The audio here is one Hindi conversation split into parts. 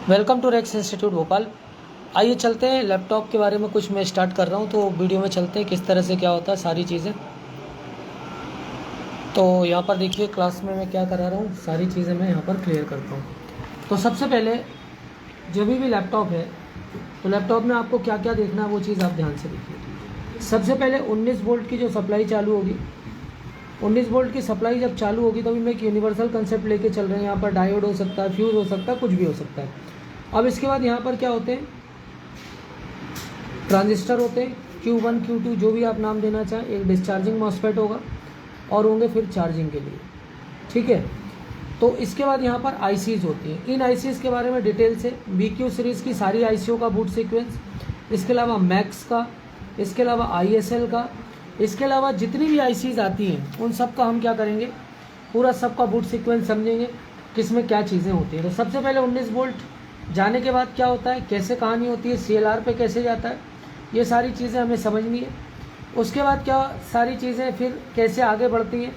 Welcome to Rex institute Bhopal. आइए चलते हैं, लैपटॉप के बारे में कुछ मैं स्टार्ट कर रहा हूँ, तो वीडियो में चलते हैं किस तरह से क्या होता है सारी चीज़ें। तो यहाँ पर देखिए क्लास में मैं क्या करा रहा हूँ, सारी चीज़ें मैं यहाँ पर क्लियर करता हूँ। तो सबसे पहले जब भी लैपटॉप है तो लैपटॉप में आपको क्या क्या देखना है वो चीज़ आप ध्यान से देखिए। सबसे पहले 19 वोल्ट की जो सप्लाई चालू होगी, 19 वोल्ट की सप्लाई जब चालू होगी तभी मैं एक यूनिवर्सल कंसेप्ट लेके चल रहे हैं। यहाँ पर डायोड हो सकता है, फ्यूज़ हो सकता है, कुछ भी हो सकता है। अब इसके बाद यहाँ पर क्या होते हैं, ट्रांजिस्टर होते हैं Q1 Q2 जो भी आप नाम देना चाहें। एक डिस्चार्जिंग मॉसफेट होगा और होंगे फिर चार्जिंग के लिए, ठीक है। तो इसके बाद यहाँ पर आईसीज होती हैं। इन आईसीज के बारे में डिटेल से BQ सीरीज़ की सारी आईसीओ का बूट सीक्वेंस, इसके अलावा मैक्स का, इसके अलावा ISL का, इसके अलावा जितनी भी आईसीज आती हैं उन सब का हम क्या करेंगे, पूरा सब का बूट सीक्वेंस समझेंगे, किस में क्या चीज़ें होती हैं। तो सबसे पहले 19 वोल्ट जाने के बाद क्या होता है, कैसे कहानी होती है, CLR पे कैसे जाता है, ये सारी चीज़ें हमें समझनी है। उसके बाद क्या सारी चीज़ें फिर कैसे आगे बढ़ती हैं,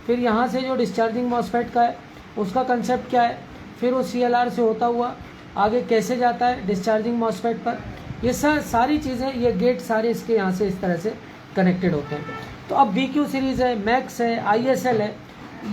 फिर यहाँ से जो डिस्चार्जिंग मॉसफेट का है उसका कंसेप्ट क्या है, फिर वो CLR से होता हुआ आगे कैसे जाता है डिस्चार्जिंग मॉसफेट पर, ये सारी चीज़ें, ये गेट सारे इसके यहाँ से इस तरह से कनेक्टेड होते हैं। तो अब BQ सीरीज़ है, मैक्स है, ISL है,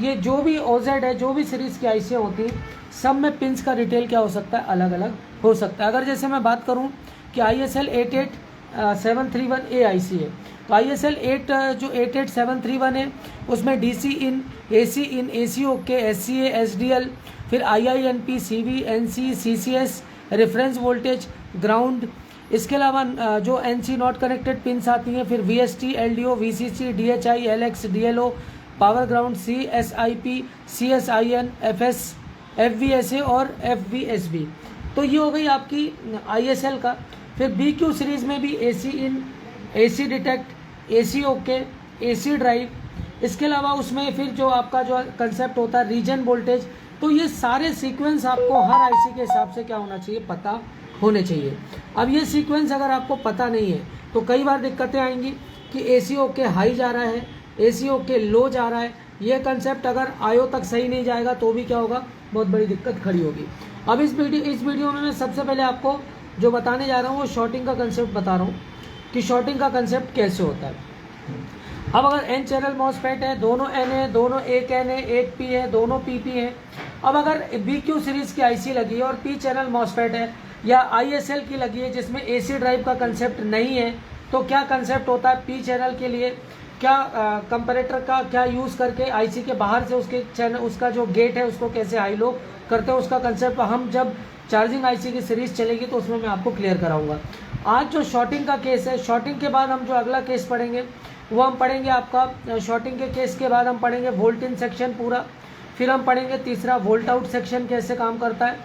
ये जो भी OZ है, जो भी सीरीज़ की आईसी होती हैं सब में पिंस का डिटेल क्या हो सकता है, अलग अलग हो सकता है। अगर जैसे मैं बात करूं कि ISL 88731A आईसी है, तो ISL 8 जो 88731 है उसमें DC इन, AC इन, AC ओके, SCA, SDL, फिर IINP, CV, NC, CCS, reference voltage, ground, इसके अलावा जो NC नॉट कनेक्टेड पिंस आती हैं, फिर VST, LDO, VCC, DHI, LX, DLO, power ground, CSIP, CSIN, FS, FVSA और FVSB। तो ये हो गई आपकी ISL का। फिर BQ सीरीज़ में भी AC इन, AC detect, AC okay, AC drive, इसके अलावा उसमें फिर जो आपका जो कंसेप्ट होता है रीजन वोल्टेज। तो ये सारे सीक्वेंस आपको हर आईसी के हिसाब से क्या होना चाहिए, पता होने चाहिए। अब ये सीक्वेंस अगर आपको पता नहीं है तो कई बार दिक्कतें आएंगी कि AC ओके हाई जा रहा है, AC ओके लो जा रहा है। ये कंसेप्ट अगर आयो तक सही नहीं जाएगा तो भी क्या होगा, बहुत बड़ी दिक्कत खड़ी होगी। अब इस वीडियो में मैं सबसे पहले आपको जो बताने जा रहा हूँ वो शॉर्टिंग का कंसेप्ट बता रहा हूँ कि शॉर्टिंग का कंसेप्ट कैसे होता है। अब अगर N चैनल मॉसफेट है, दोनों N है, दोनों एक N है, एक P है, दोनों PP है। अब अगर BQ सीरीज़ की IC लगी है और P चैनल मॉसफेट है या ISL की लगी है जिसमें AC ड्राइव का कंसेप्ट नहीं है, तो क्या कंसेप्ट होता है P चैनल के लिए, क्या कंपैरेटर का क्या यूज़ करके आईसी के बाहर से उसके चैनल, उसका जो गेट है उसको कैसे हाई लो करते हैं, उसका कंसेप्ट हम जब चार्जिंग आईसी की सीरीज़ चलेगी तो उसमें मैं आपको क्लियर कराऊंगा। आज जो शॉर्टिंग का केस है, शॉर्टिंग के बाद हम जो अगला केस पढ़ेंगे वो हम पढ़ेंगे आपका, शॉर्टिंग के केस के बाद हम पढ़ेंगे वोल्ट इन सेक्शन पूरा, फिर हम पढ़ेंगे तीसरा वोल्ट आउट सेक्शन कैसे काम करता है,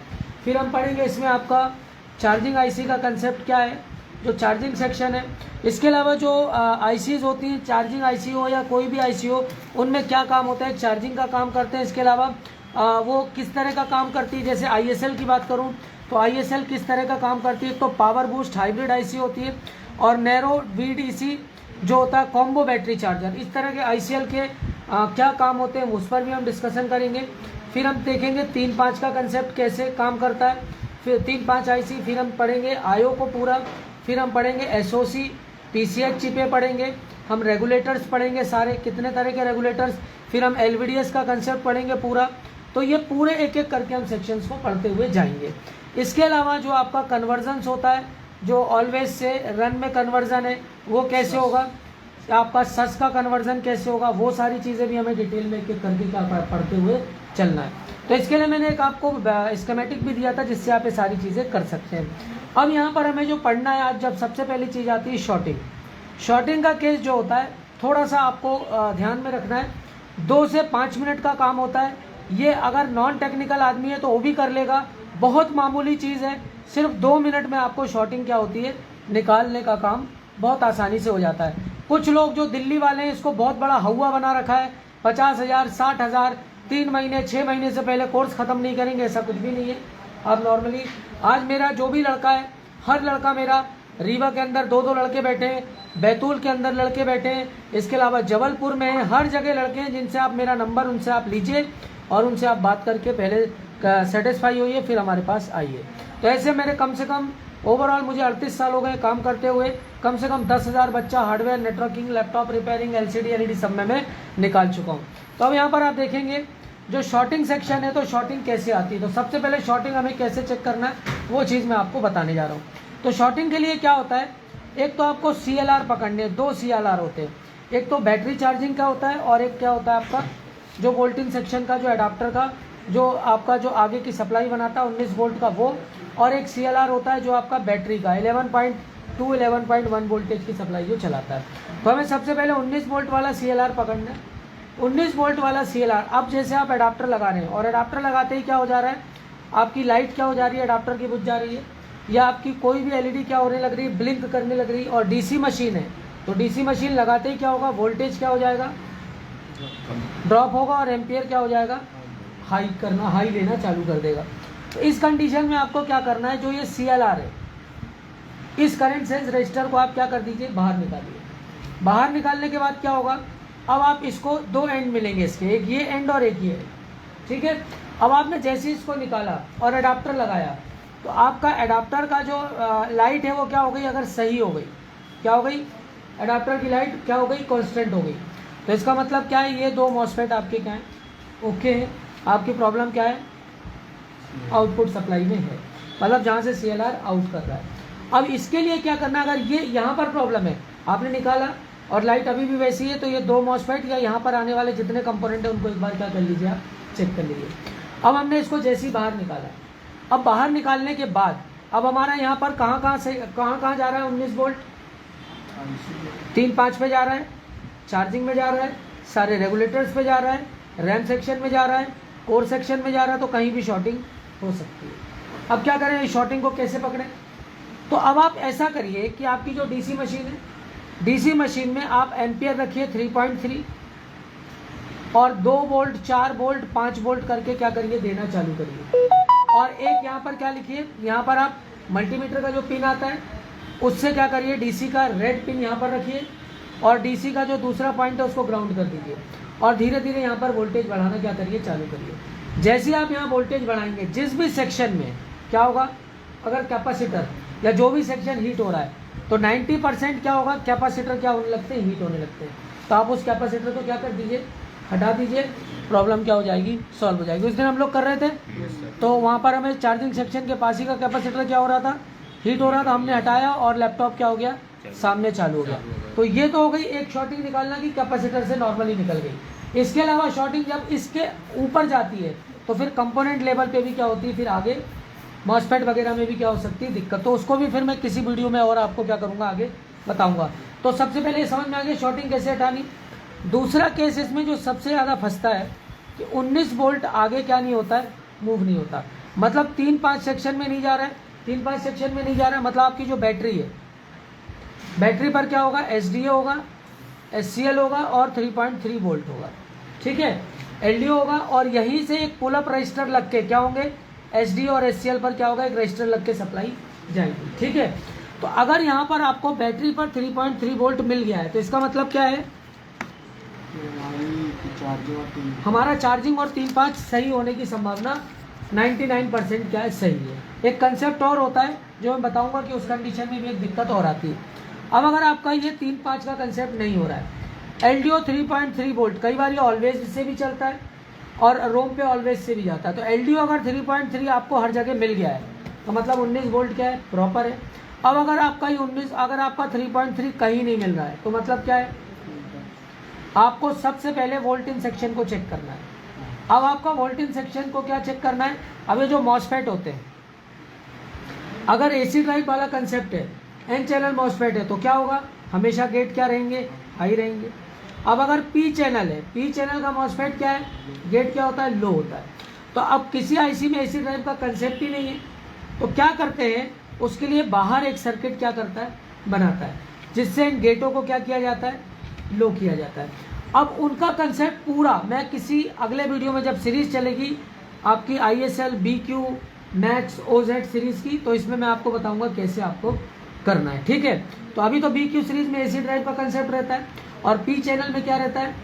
फिर हम पढ़ेंगे इसमें आपका चार्जिंग आईसी का कंसेप्ट क्या है, जो चार्जिंग सेक्शन है। इसके अलावा जो आईसीज होती हैं, चार्जिंग आईसी हो या कोई भी आईसी हो, उनमें क्या काम होता है, चार्जिंग का काम करते हैं। इसके अलावा वो किस तरह का काम करती है, जैसे ISL की बात करूं तो ISL किस तरह का काम करती है, तो पावर बूस्ट हाइब्रिड आईसी होती है, और नैरो VDC जो होता है कॉम्बो बैटरी चार्जर। इस तरह के ICL के क्या काम होते हैं उस पर भी हम डिस्कशन करेंगे। फिर हम देखेंगे 3-5 का कंसेप्ट कैसे काम करता है, फिर 3-5 IC, फिर हम पढ़ेंगे IO को पूरा, फिर हम पढ़ेंगे SOC, PCH चिपें पढ़ेंगे, हम रेगुलेटर्स पढ़ेंगे सारे, कितने तरह के रेगुलेटर्स, फिर हम LVDS का कंसेप्ट पढ़ेंगे पूरा। तो ये पूरे एक एक करके हम सेक्शंस को पढ़ते हुए जाएंगे। इसके अलावा जो आपका कन्वर्जन्स होता है, जो ऑलवेज से रन में कन्वर्जन है वो कैसे होगा, आपका सस का कन्वर्जन कैसे होगा, वो सारी चीज़ें भी हमें डिटेल में एक एक करके क्या पढ़ते हुए चलना है। तो इसके लिए मैंने एक आपको स्कीमेटिक भी दिया था जिससे आप ये सारी चीज़ें कर सकते हैं। अब यहाँ पर हमें जो पढ़ना है आज, जब सबसे पहली चीज़ आती है शॉर्टिंग। शॉर्टिंग का केस जो होता है थोड़ा सा आपको ध्यान में रखना है, 2 से 5 मिनट का काम होता है। ये अगर नॉन टेक्निकल आदमी है तो वो भी कर लेगा, बहुत मामूली चीज़ है। सिर्फ 2 मिनट में आपको शॉर्टिंग क्या होती है निकालने का काम बहुत आसानी से हो जाता है। कुछ लोग जो दिल्ली वाले हैं इसको बहुत बड़ा हवा बना रखा है, 50,000 60,000 3 महीने 6 महीने से पहले कोर्स ख़त्म नहीं करेंगे, ऐसा कुछ भी नहीं है। आप नॉर्मली, आज मेरा जो भी लड़का है, हर लड़का मेरा रीवा के अंदर 2-2 लड़के बैठे हैं, बैतूल के अंदर लड़के बैठे हैं, इसके अलावा जबलपुर में हैं, हर जगह लड़के हैं जिनसे आप मेरा नंबर उनसे आप लीजिए और उनसे आप बात करके पहले सेटिस्फाई हुई है फिर हमारे पास आई है। तो ऐसे मेरे कम से कम ओवरऑल मुझे 38 साल हो गए काम करते हुए, कम से कम 10,000 बच्चा hardware, networking, laptop repairing, LCD LED सब में मैं निकाल चुका हूँ। तो अब यहाँ पर आप देखेंगे जो शॉर्टिंग सेक्शन है, तो शॉर्टिंग कैसे आती है। तो सबसे पहले शॉर्टिंग हमें कैसे चेक करना है वो चीज़ मैं आपको बताने जा रहा हूँ। तो शॉर्टिंग के लिए क्या होता है, एक तो आपको CLR पकड़ने, 2 CLR होते हैं, एक तो बैटरी चार्जिंग का होता है और एक क्या होता है आपका जो वोल्टिंग सेक्शन का जो एडाप्टर का जो आपका जो आगे की सप्लाई बनाता है 19 वोल्ट का वो, और एक CLR होता है जो आपका बैटरी का 11.2 11.1 वोल्टेज की सप्लाई जो चलाता है। तो हमें सबसे पहले 19 वोल्ट वाला CLR पकड़ना है। 19 वोल्ट वाला CLR, अब जैसे आप एडाप्टर लगा रहे हैं और एडाप्टर लगाते ही क्या हो जा रहा है, आपकी लाइट क्या हो जा रही है, एडाप्टर की बुझ जा रही है, या आपकी कोई भी LED क्या होने लग रही है, ब्लिंक करने लग रही है, और DC मशीन है तो DC मशीन लगाते ही क्या होगा, वोल्टेज क्या हो जाएगा, ड्रॉप होगा, और एम्पियर क्या हो जाएगा, हाई लेना चालू कर देगा। तो इस कंडीशन में आपको क्या करना है, जो ये CLR है इस करंट सेंस रजिस्टर को आप क्या कर दीजिए, बाहर निकालिए। बाहर निकालने के बाद क्या होगा, अब आप इसको 2 एंड मिलेंगे इसके, एक ये एंड और एक ये, ठीक है। अब आपने जैसे इसको निकाला और एडाप्टर लगाया तो आपका एडाप्टर का जो लाइट है वो क्या हो गई, अगर सही हो गई, क्या हो गई, एडाप्टर की लाइट क्या हो गई, कांस्टेंट हो गई। तो इसका मतलब क्या है, ये 2 मॉसफेट आपके क्या है, ओके है। आपकी प्रॉब्लम क्या है, आउटपुट सप्लाई में है, मतलब जहाँ से CLR आउट कर रहा है। अब इसके लिए क्या करना है, अगर ये यहाँ पर प्रॉब्लम है, आपने निकाला और लाइट अभी भी वैसी है, तो ये 2 मॉसफेट या यहाँ पर आने वाले जितने कंपोनेंट हैं उनको एक बार क्या कर लीजिए, आप चेक कर लीजिए। अब हमने इसको जैसे ही बाहर निकाला, अब बाहर निकालने के बाद अब हमारा यहाँ पर कहाँ जा रहा है 19 वोल्ट, 3-5 पे जा रहा है, चार्जिंग में जा रहा है, सारे रेगुलेटर्स पे जा रहा है, रैम सेक्शन में जा रहा है, कोर सेक्शन में जा रहा है, तो कहीं भी शॉर्टिंग हो सकती है। अब क्या करें, इस शॉर्टिंग को कैसे पकड़ें, तो अब आप ऐसा करिए कि आपकी जो DC मशीन है, DC मशीन में आप एम्पियर रखिए 3.3 और 2 वोल्ट, 4 वोल्ट, 5 वोल्ट करके क्या करिए, देना चालू करिए। और एक यहाँ पर क्या लिखिए, यहाँ पर आप मल्टीमीटर का जो पिन आता है उससे क्या करिए, DC का रेड पिन यहाँ पर रखिए और DC का जो दूसरा पॉइंट है उसको ग्राउंड कर दीजिए, और धीरे धीरे यहाँ पर वोल्टेज बढ़ाना क्या करिए, चालू करिए। जैसे आप यहाँ वोल्टेज बढ़ाएंगे, जिस भी सेक्शन में क्या होगा, अगर कैपेसिटर या जो भी सेक्शन हीट हो रहा है तो 90% क्या होगा, कैपेसिटर क्या होने लगते हैं, हीट होने लगते हैं। तो आप उस कैपेसिटर को क्या कर दीजिए, हटा दीजिए, प्रॉब्लम क्या हो जाएगी, सॉल्व हो जाएगी। उस दिन हम लोग कर रहे थे तो वहाँ पर हमें चार्जिंग सेक्शन के पास ही का कैपेसिटर क्या हो रहा था, हीट हो रहा था, हमने हटाया और लैपटॉप क्या हो गया, सामने चालू हो गया। तो ये तो हो गई एक शॉर्टिंग निकालना की कैपेसिटर से नॉर्मली निकल गई। इसके अलावा शॉर्टिंग जब इसके ऊपर जाती है तो फिर कंपोनेंट लेवल पे भी क्या होती है, फिर आगे मॉसफेट वगैरह में भी क्या हो सकती है दिक्कत। तो उसको भी फिर मैं किसी वीडियो में और आपको क्या करूँगा, आगे बताऊँगा। तो सबसे पहले ये समझ में आ गया शॉर्टिंग कैसे हटानी। दूसरा केस इसमें जो सबसे ज़्यादा फंसता है कि 19 वोल्ट आगे क्या नहीं होता है, मूव नहीं होता, मतलब 3-5 सेक्शन में नहीं जा रहा है, 3-5 सेक्शन में नहीं जा रहा है, मतलब आपकी जो बैटरी है, बैटरी पर क्या होगा, SDA होगा, SCL होगा और 3.3 वोल्ट होगा, ठीक है, LDO होगा, और यहीं से एक पुल अप रजिस्टर लग के क्या होंगे, SDA और SCL पर क्या होगा, एक रजिस्टर लग के सप्लाई जाएगी, ठीक है। तो अगर यहाँ पर आपको बैटरी पर 3.3 वोल्ट मिल गया है तो इसका मतलब क्या है, हमारा चार्जिंग और 3-5 सही होने की संभावना 99% क्या है, सही है। एक कंसेप्ट और होता है जो मैं बताऊंगा कि उस कंडीशन में भी एक दिक्कत और आती है। अब अगर आपका ये 3-5 का कंसेप्ट नहीं हो रहा है, LDO 3.3 वोल्ट, कई बार ये ऑलवेज से भी चलता है और रोम पे ऑलवेज से भी जाता है। तो LDO अगर 3.3 आपको हर जगह मिल गया है तो मतलब 19 वोल्ट क्या है, प्रॉपर है। अब अगर आपका 3.3 कहीं नहीं मिल रहा है तो मतलब क्या है, आपको सबसे पहले वोल्टेज सेक्शन को चेक करना है। अब आपका वोल्टेज सेक्शन को क्या चेक करना है, अब ये जो मॉसफेट होते हैं, अगर AC ड्राइव वाला कंसेप्ट है, N चैनल मॉसफेट है, तो क्या होगा, हमेशा गेट क्या रहेंगे, हाई रहेंगे। अब अगर P चैनल है, P चैनल का मॉसफेट क्या है, गेट क्या होता है, लो होता है। तो अब किसी IC में AC ड्राइव का कंसेप्ट ही नहीं है, तो क्या करते हैं, उसके लिए बाहर एक सर्किट क्या करता है, बनाता है, जिससे इन गेटों को क्या किया जाता है, लो किया जाता है। अब उनका कंसेप्ट पूरा मैं किसी अगले वीडियो में जब सीरीज चलेगी आपकी ISL, BQ, max, OZ series की, तो इसमें मैं आपको बताऊंगा कैसे आपको करना है, ठीक है। तो अभी तो BQ सीरीज में AC ड्राइव का कंसेप्ट रहता है और P चैनल में क्या रहता है,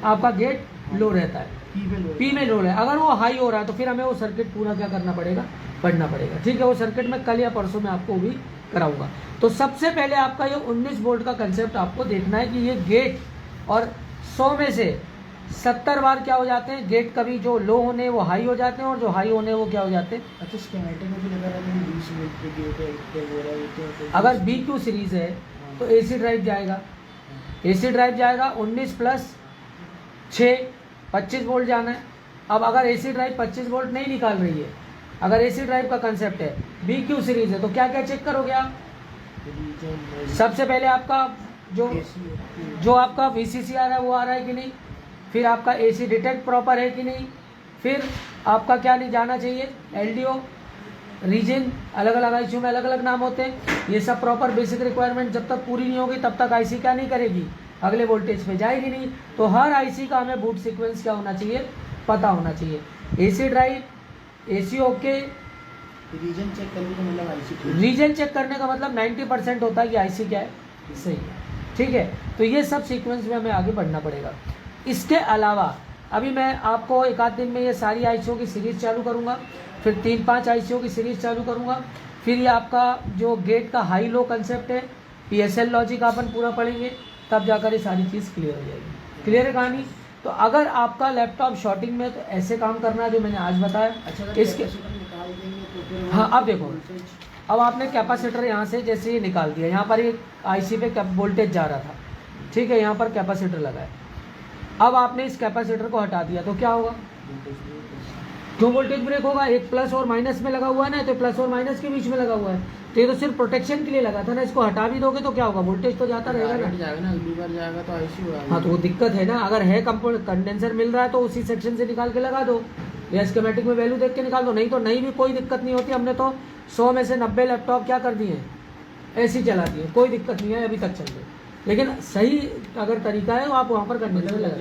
आपका गेट लो रहता है। पी में रोल है, अगर वो हाई हो रहा है तो फिर हमें वो सर्किट पूरा क्या करना पड़ेगा, पढ़ना पड़ेगा। ठीक है, वो सर्किट मैं कल या परसों में आपको भी कराऊंगा। तो सबसे पहले आपका ये 19 वोल्ट का कंसेप्ट आपको देखना है कि ये गेट और 100 में से 70 बार क्या हो जाते हैं, गेट कभी जो लो होने वो हाई हो जाते हैं और जो हाई होने वो क्या हो जाते हैं। अच्छा, स्कीमेटिक में भी लगा रहा है 20 वोल्ट पे गेट है, इतने हो रहा है, तो अगर BQ सीरीज है तो AC ड्राइव जाएगा, AC ड्राइव जाएगा 19 प्लस 6 25 वोल्ट जाना है। अब अगर AC ड्राइव 25 वोल्ट नहीं निकाल रही है, अगर AC ड्राइव का कंसेप्ट है, BQ सीरीज है, तो क्या क्या चेक करोगे आप। सबसे पहले आपका जो आपका VCC आ रहा है वो आ रहा है कि नहीं, फिर आपका AC डिटेक्ट प्रॉपर है कि नहीं, फिर आपका क्या नहीं जाना चाहिए, LDO रीजन, अलग अलग आईसी में अलग अलग नाम होते हैं, ये सब प्रॉपर बेसिक रिक्वायरमेंट जब तक पूरी नहीं होगी तब तक आईसी क्या नहीं करेगी, अगले वोल्टेज पे जाएगी नहीं। तो हर आईसी का हमें बूट सीक्वेंस क्या होना चाहिए, पता होना चाहिए। AC drive, AC okay, reason check करने का मतलब आईसी, रीजन चेक करने का मतलब 90% होता है कि आईसी क्या है, सही है। ठीक है, तो ये सब सीक्वेंस में हमें आगे बढ़ना पड़ेगा। इसके अलावा अभी मैं आपको एक आध दिन में ये सारी आईसीओ की सीरीज़ चालू करूँगा, फिर 3-5 आईसीओ की सीरीज़ चालू करूँगा, फिर ये आपका जो गेट का हाई लो कंसेप्ट है, PSL लॉजिक अपन पूरा पढ़ेंगे, तब जाकर ये सारी चीज़ क्लियर हो जाएगी। क्लियर है कहानी। तो अगर आपका लैपटॉप शॉर्टिंग में तो ऐसे काम करना है जो मैंने आज बताया। अच्छा, इसके निकाल देंगे तो फिर हाँ, अब देखो, अब आपने कैपेसिटर यहाँ से जैसे ये निकाल दिया, यहाँ पर एक आईसी पे वोल्टेज जा रहा था, ठीक है, यहाँ पर कैपेसिटर लगा है। अब आपने इस कैपेसिटर को हटा दिया तो क्या होगा, क्यों वोल्टेज ब्रेक होगा, एक प्लस और माइनस में लगा हुआ है ना, तो प्लस और माइनस के बीच में लगा हुआ है, तो ये तो सिर्फ प्रोटेक्शन के लिए लगा था ना, इसको हटा भी दोगे तो क्या होगा, वोल्टेज तो जाता रहेगा ना, अगली बार जाएगा तो आईसी होगा। हाँ, तो वो दिक्कत है ना। अगर है कंडेंसर मिल रहा है तो उसी सेक्शन से निकाल के लगा दो, या स्कीमेटिक में वैल्यू देख के निकाल दो, नहीं तो नहीं भी कोई दिक्कत नहीं होती। हमने तो 100 में से 90 लैपटॉप क्या कर दिए, ऐसी चला दिए, कोई दिक्कत नहीं है, अभी तक चल रहे। लेकिन सही अगर तरीका है तो आप वहाँ पर कंडेंसर लगा,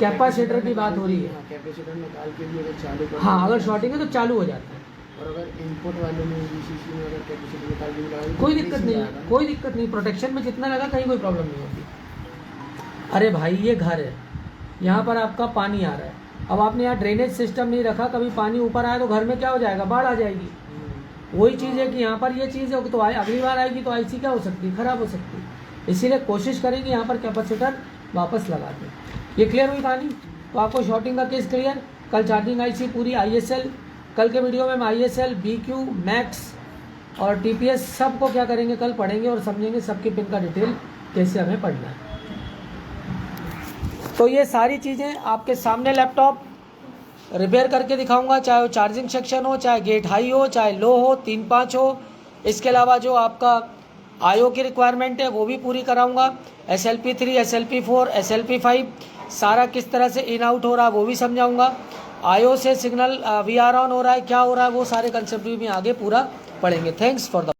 कैपेसिटर की बात हो रही है। कैपेसिटर निकाल के भी अगर चालू कर, हाँ, अगर शॉर्टिंग है तो चालू हो जाता है, और अगर इनपुट वाले में VCC में अगर कैपेसिटर निकाल के लगाएंगे कोई दिक्कत नहीं, कोई दिक्कत नहीं, प्रोटेक्शन में जितना लगा कहीं कोई प्रॉब्लम नहीं होती। अरे भाई, ये घर है, यहाँ पर आपका पानी आ रहा है, अब आपने यहाँ ड्रेनेज सिस्टम नहीं रखा, कभी पानी ऊपर आया तो घर में क्या हो जाएगा, बाढ़ आ जाएगी। वही चीज़ है कि यहाँ पर ये चीज़ है तो अगली बार आएगी तो आईसी क्या हो सकती है, ख़राब हो सकती है। इसीलिए कोशिश करेंगे यहाँ पर कैपेसिटर वापस लगा दें। ये क्लियर हुई कहानी। तो आपको शॉर्टिंग का केस क्लियर, कल चार्जिंग आईसी पूरी ISL, कल के वीडियो में हम ISL, BQ, मैक्स और TPS सबको क्या करेंगे, कल पढ़ेंगे और समझेंगे सबकी पिन का डिटेल कैसे हमें पढ़ना है। तो ये सारी चीज़ें आपके सामने लैपटॉप रिपेयर करके दिखाऊंगा, चाहे वो चार्जिंग सेक्शन हो, चाहे गेट हाई हो, चाहे लो हो, 3-5 हो। इसके अलावा जो आपका IO की रिक्वायरमेंट है वो भी पूरी कराऊंगा, SLP3, SLP4, SLP5 सारा किस तरह से इन आउट हो रहा है वो भी समझाऊंगा। IO से सिग्नल VR ऑन हो रहा है, क्या हो रहा है, वो सारे कंसेप्ट भी आगे पूरा पढ़ेंगे। Thanks for the